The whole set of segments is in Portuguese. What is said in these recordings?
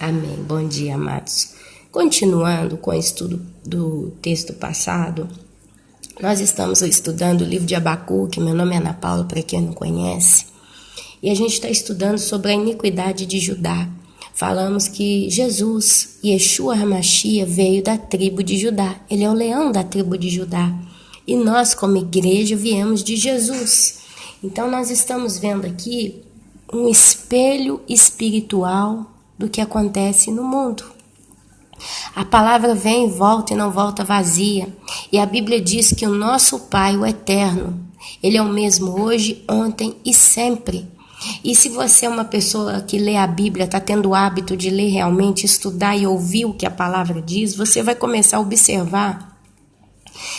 Amém. Bom dia, amados. Continuando com o estudo do texto passado, nós estamos estudando o livro de Abacuque. Meu nome é Ana Paula, para quem não conhece. E a gente está estudando sobre a iniquidade de Judá. Falamos que Jesus, Yeshua HaMashiach, veio da tribo de Judá. Ele é o leão da tribo de Judá. E nós, como igreja, viemos de Jesus. Então, nós estamos vendo aqui um espelho espiritual do que acontece no mundo. A palavra vem, volta e não volta vazia. E a Bíblia diz que o nosso Pai, o Eterno, Ele é o mesmo hoje, ontem e sempre. E se você é uma pessoa que lê a Bíblia, está tendo o hábito de ler realmente, estudar e ouvir o que a palavra diz, você vai começar a observar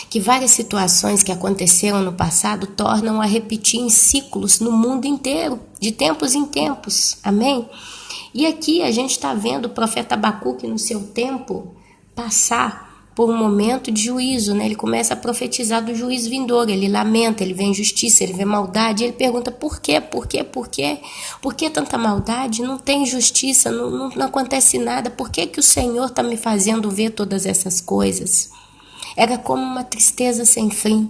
que várias situações que aconteceram no passado tornam a repetir em ciclos no mundo inteiro, de tempos em tempos. Amém? E aqui a gente está vendo o profeta Abacuque no seu tempo passar por um momento de juízo, né? Ele começa a profetizar do juízo vindouro, ele lamenta, ele vê injustiça, ele vê maldade, ele pergunta por quê? Por que tanta maldade? Não tem justiça, não acontece nada, por que o Senhor está me fazendo ver todas essas coisas? Era como uma tristeza sem fim,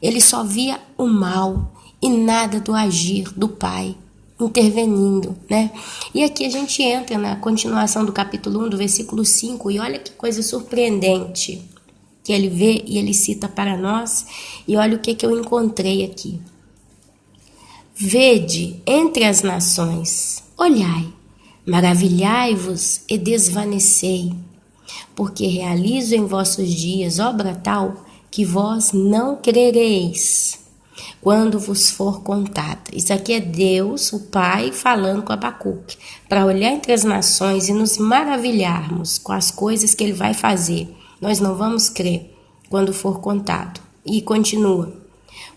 ele só via o mal e nada do agir do Pai intervenindo, né? E aqui a gente entra na continuação do capítulo 1, do versículo 5, e olha que coisa surpreendente que ele vê e ele cita para nós, e olha o que eu encontrei aqui. Vede entre as nações, olhai, maravilhai-vos e desvanecei, porque realizo em vossos dias obra tal que vós não crereis quando vos for contada. Isso aqui é Deus, o Pai, falando com Abacuque, para olhar entre as nações e nos maravilharmos com as coisas que ele vai fazer. Nós não vamos crer quando for contado. E continua.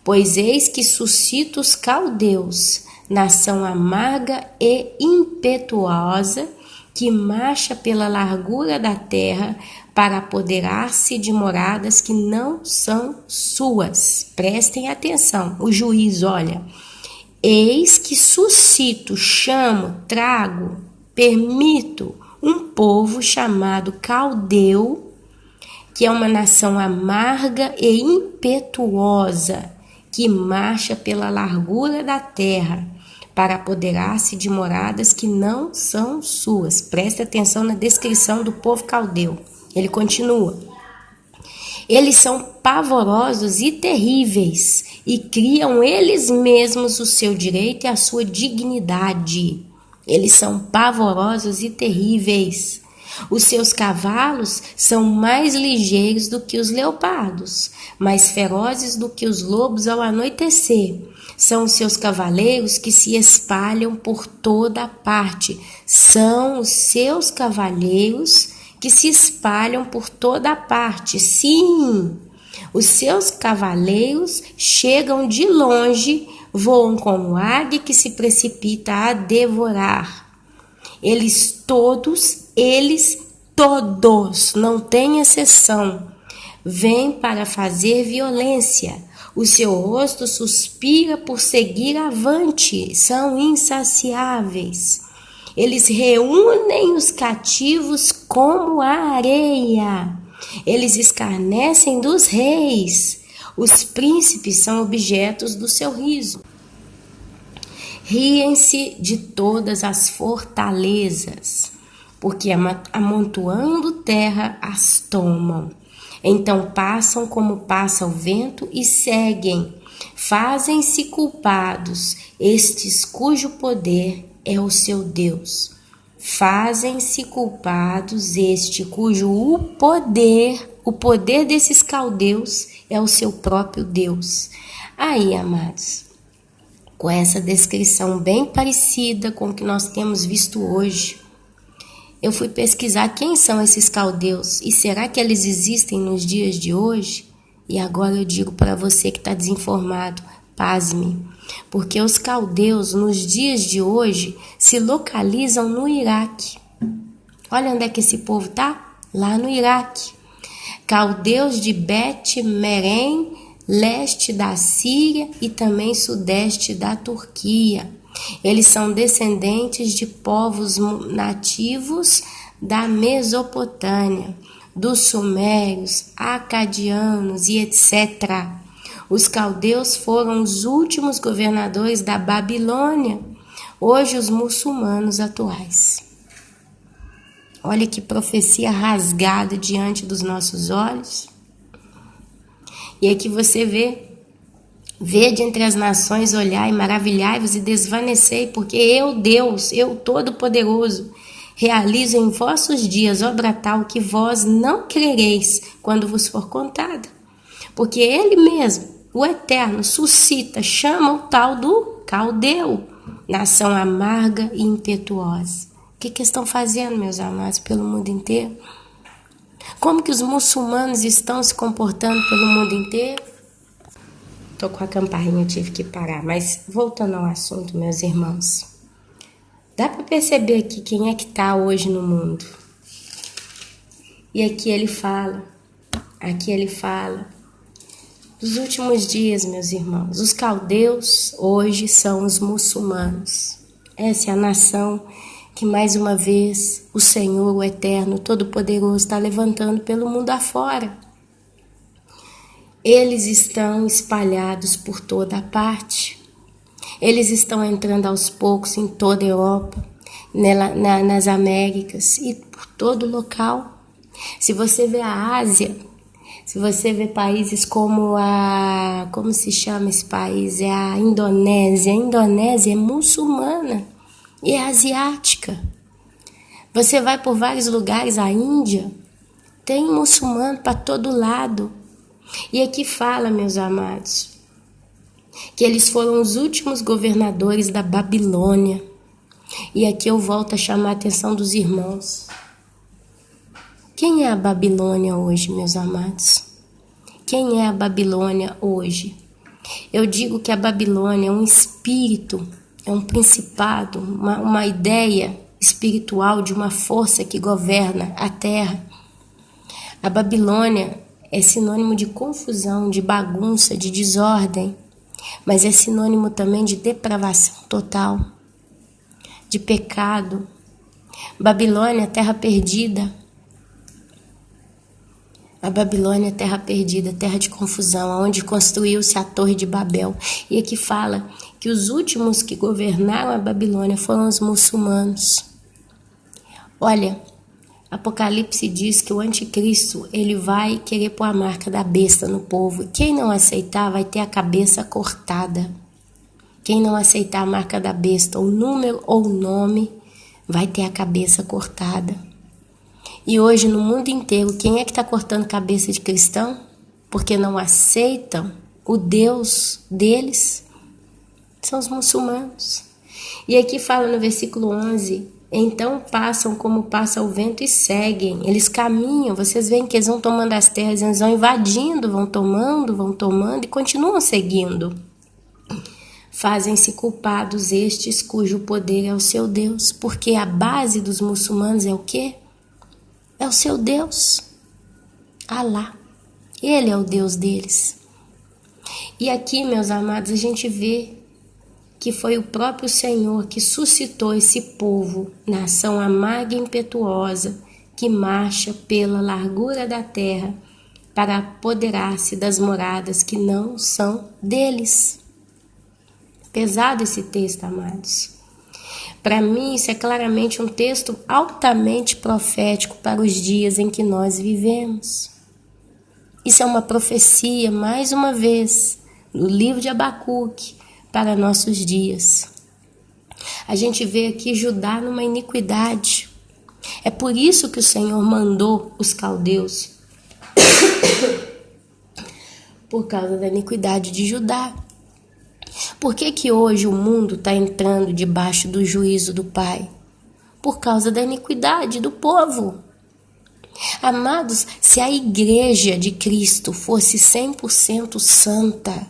Pois eis que suscita os caldeus, nação amarga e impetuosa, que marcha pela largura da terra para apoderar-se de moradas que não são suas. Prestem atenção, o juiz, olha. Eis que suscito, chamo, trago, permito um povo chamado Caldeu, que é uma nação amarga e impetuosa, que marcha pela largura da terra, para apoderar-se de moradas que não são suas. Preste atenção na descrição do povo caldeu. Ele continua. Eles são pavorosos e terríveis, e criam eles mesmos o seu direito e a sua dignidade. Eles são pavorosos e terríveis. Os seus cavalos são mais ligeiros do que os leopardos, mais ferozes do que os lobos ao anoitecer. São os seus cavaleiros que se espalham por toda a parte. São os seus cavaleiros que se espalham por toda a parte. Sim, os seus cavaleiros chegam de longe, voam como águia que se precipita a devorar. Eles todos, não tem exceção, vêm para fazer violência. O seu rosto suspira por seguir avante, são insaciáveis. Eles reúnem os cativos como a areia. Eles escarnecem dos reis. Os príncipes são objetos do seu riso. Riem-se de todas as fortalezas, porque amontoando terra as tomam. Então passam como passa o vento e seguem. Fazem-se culpados estes cujo poder é o seu Deus. Fazem-se culpados este cujo o poder desses caldeus é o seu próprio Deus. Aí, amados, com essa descrição bem parecida com o que nós temos visto hoje, eu fui pesquisar quem são esses caldeus e será que eles existem nos dias de hoje? E agora eu digo para você que está desinformado, pasme, porque os caldeus nos dias de hoje se localizam no Iraque. Olha onde é que esse povo está? Lá no Iraque. Caldeus de Bet-Merem, leste da Síria e também sudeste da Turquia. Eles são descendentes de povos nativos da Mesopotâmia, dos sumérios, acadianos e etc. Os caldeus foram os últimos governadores da Babilônia, hoje os muçulmanos atuais. Olha que profecia rasgada diante dos nossos olhos. E aqui você vede entre as nações, olhai, maravilhai-vos e desvanecei, porque eu, Deus, eu Todo-Poderoso, realizo em vossos dias obra tal que vós não crereis quando vos for contada. Porque Ele mesmo, o Eterno, suscita, chama o tal do caldeu, nação amarga e impetuosa. O que estão fazendo, meus amados, pelo mundo inteiro? Como que os muçulmanos estão se comportando pelo mundo inteiro? Tô com a campainha, eu tive que parar. Mas voltando ao assunto, meus irmãos. Dá para perceber aqui quem é que está hoje no mundo. E aqui ele fala dos últimos dias, meus irmãos. Os caldeus hoje são os muçulmanos. Essa é a nação que mais uma vez o Senhor, o Eterno, Todo-Poderoso, está levantando pelo mundo afora. Eles estão espalhados por toda a parte. Eles estão entrando aos poucos em toda a Europa, nas Américas e por todo local. Se você vê a Ásia, se você vê países como como se chama esse país? É a Indonésia. A Indonésia é muçulmana e é asiática. Você vai por vários lugares, a Índia, tem muçulmano para todo lado. E aqui fala, meus amados, que eles foram os últimos governadores da Babilônia. E aqui eu volto a chamar a atenção dos irmãos. Quem é a Babilônia hoje, meus amados? Quem é a Babilônia hoje? Eu digo que a Babilônia é um espírito, é um principado, uma ideia espiritual de uma força que governa a terra. A Babilônia é sinônimo de confusão, de bagunça, de desordem, mas é sinônimo também de depravação total, de pecado. Babilônia, terra perdida. A Babilônia, terra perdida, terra de confusão, onde construiu-se a Torre de Babel. E aqui fala que os últimos que governaram a Babilônia foram os muçulmanos. Olha, Apocalipse diz que o anticristo, ele vai querer pôr a marca da besta no povo. E quem não aceitar vai ter a cabeça cortada. Quem não aceitar a marca da besta, o número ou o nome, vai ter a cabeça cortada. E hoje no mundo inteiro, quem é que está cortando cabeça de cristão? Porque não aceitam o Deus deles? São os muçulmanos. E aqui fala no versículo 11, então passam como passa o vento e seguem. Eles caminham, vocês veem que eles vão tomando as terras, eles vão invadindo, vão tomando e continuam seguindo. Fazem-se culpados estes cujo poder é o seu Deus, porque a base dos muçulmanos é o quê? É o seu Deus, Alá. Ele é o Deus deles. E aqui, meus amados, a gente vê que foi o próprio Senhor que suscitou esse povo, nação amarga e impetuosa, que marcha pela largura da terra para apoderar-se das moradas que não são deles. Pesado esse texto, amados. Para mim, isso é claramente um texto altamente profético para os dias em que nós vivemos. Isso é uma profecia, mais uma vez, no livro de Abacuque, para nossos dias. A gente vê aqui Judá numa iniquidade. É por isso que o Senhor mandou os caldeus. Por causa da iniquidade de Judá. Por que hoje o mundo está entrando debaixo do juízo do Pai? Por causa da iniquidade do povo. Amados, se a igreja de Cristo fosse 100% santa,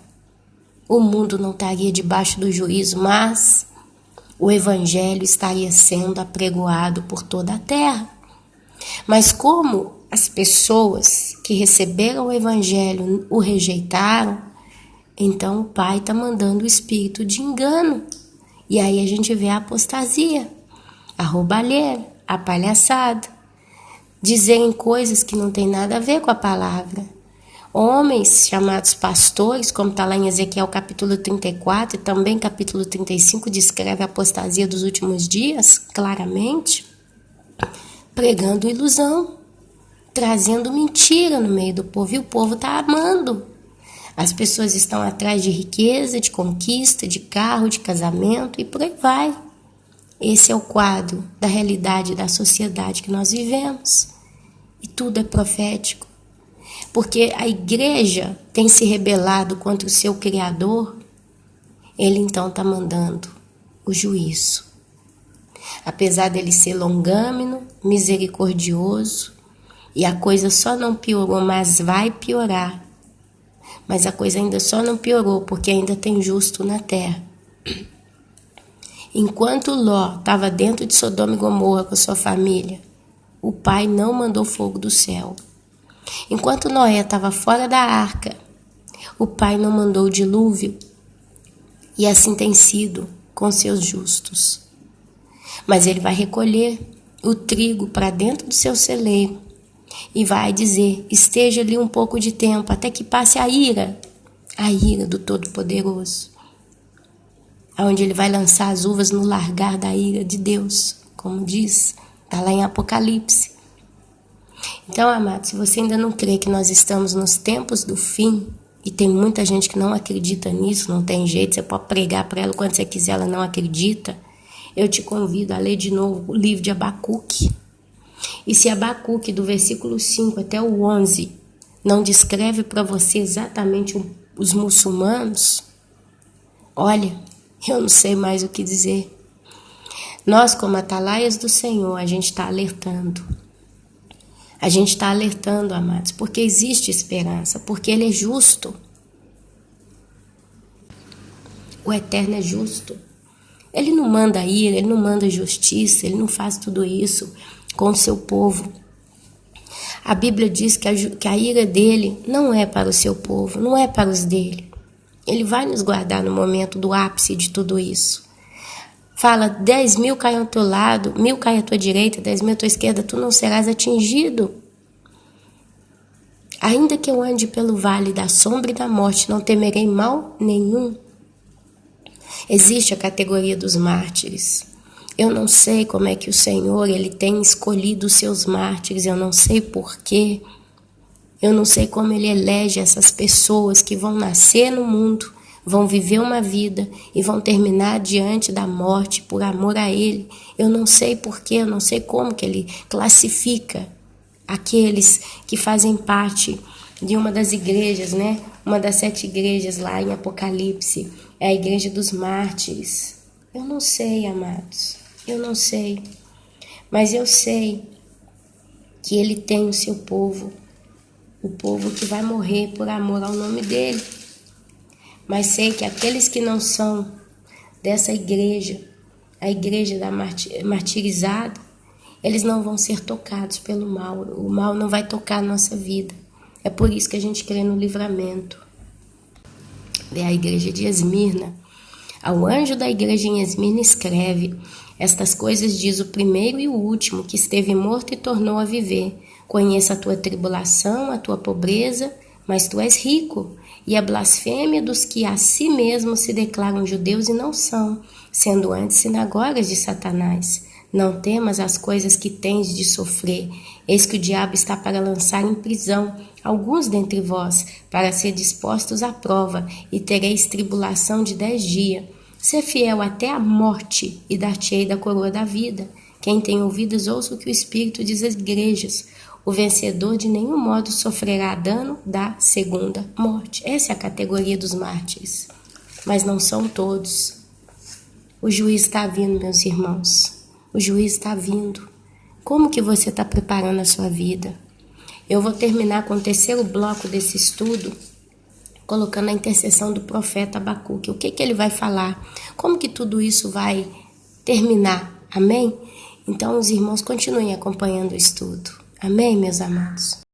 o mundo não estaria debaixo do juízo, mas o evangelho estaria sendo apregoado por toda a terra. Mas como as pessoas que receberam o evangelho o rejeitaram, então o Pai está mandando o espírito de engano. E aí a gente vê a apostasia, a roubalheira, a palhaçada, dizerem coisas que não tem nada a ver com a palavra. Homens chamados pastores, como está lá em Ezequiel capítulo 34 e também capítulo 35, descreve a apostasia dos últimos dias, claramente, pregando ilusão, trazendo mentira no meio do povo, e o povo está amando. As pessoas estão atrás de riqueza, de conquista, de carro, de casamento e por aí vai. Esse é o quadro da realidade da sociedade que nós vivemos. E tudo é profético. Porque a igreja tem se rebelado contra o seu Criador, ele então está mandando o juízo. Apesar dele ser longâmino, misericordioso, e a coisa só não piorou, mas vai piorar. Mas a coisa ainda só não piorou, porque ainda tem justo na terra. Enquanto Ló estava dentro de Sodoma e Gomorra com sua família, o Pai não mandou fogo do céu. Enquanto Noé estava fora da arca, o Pai não mandou o dilúvio. E assim tem sido com seus justos. Mas ele vai recolher o trigo para dentro do seu celeiro e vai dizer, esteja ali um pouco de tempo, até que passe a ira do Todo-Poderoso, onde ele vai lançar as uvas no largar da ira de Deus, como diz, está lá em Apocalipse. Então, amados, se você ainda não crê que nós estamos nos tempos do fim, e tem muita gente que não acredita nisso, não tem jeito, você pode pregar para ela quando você quiser, ela não acredita, eu te convido a ler de novo o livro de Abacuque. E se Abacuque, do versículo 5 até o 11, não descreve para você exatamente os muçulmanos, olha, eu não sei mais o que dizer. Nós, como atalaias do Senhor, a gente está alertando. A gente está alertando, amados, porque existe esperança, porque Ele é justo. O Eterno é justo. Ele não manda ira, Ele não manda justiça, Ele não faz tudo isso com o seu povo. A Bíblia diz que a ira dele não é para o seu povo, não é para os dele. Ele vai nos guardar no momento do ápice de tudo isso. Fala, 10.000 caem ao teu lado, 1.000 caem à tua direita, 10.000 à tua esquerda, tu não serás atingido. Ainda que eu ande pelo vale da sombra e da morte, não temerei mal nenhum. Existe a categoria dos mártires. Eu não sei como é que o Senhor ele tem escolhido os seus mártires, eu não sei porquê. Eu não sei como Ele elege essas pessoas que vão nascer no mundo, vão viver uma vida e vão terminar diante da morte por amor a Ele. Eu não sei porquê, eu não sei como que Ele classifica aqueles que fazem parte de uma das igrejas, né? Uma das 7 igrejas lá em Apocalipse, é a igreja dos mártires. Eu não sei, amados, eu não sei. Mas eu sei que Ele tem o seu povo, o povo que vai morrer por amor ao nome dele. Mas sei que aqueles que não são dessa igreja, a igreja da martirizada, eles não vão ser tocados pelo mal. O mal não vai tocar a nossa vida. É por isso que a gente crê no livramento. É a igreja de Esmirna. Ao anjo da igreja em Esmirna escreve, estas coisas diz o primeiro e o último, que esteve morto e tornou a viver. Conheça a tua tribulação, a tua pobreza, mas tu és rico, e a blasfêmia dos que a si mesmos se declaram judeus e não são, sendo antes sinagogas de Satanás. Não temas as coisas que tens de sofrer, eis que o diabo está para lançar em prisão alguns dentre vós, para ser dispostos à prova, e tereis tribulação de 10 dias. Ser fiel até a morte, e dar-te-ei da coroa da vida. Quem tem ouvidos, ouça o que o Espírito diz às igrejas. O vencedor de nenhum modo sofrerá dano da segunda morte. Essa é a categoria dos mártires. Mas não são todos. O juízo está vindo, meus irmãos. O juízo está vindo. Como que você está preparando a sua vida? Eu vou terminar com o terceiro bloco desse estudo, colocando a intercessão do profeta Abacuque. O que ele vai falar? Como que tudo isso vai terminar? Amém? Então, os irmãos continuem acompanhando o estudo. Amém, meus amados?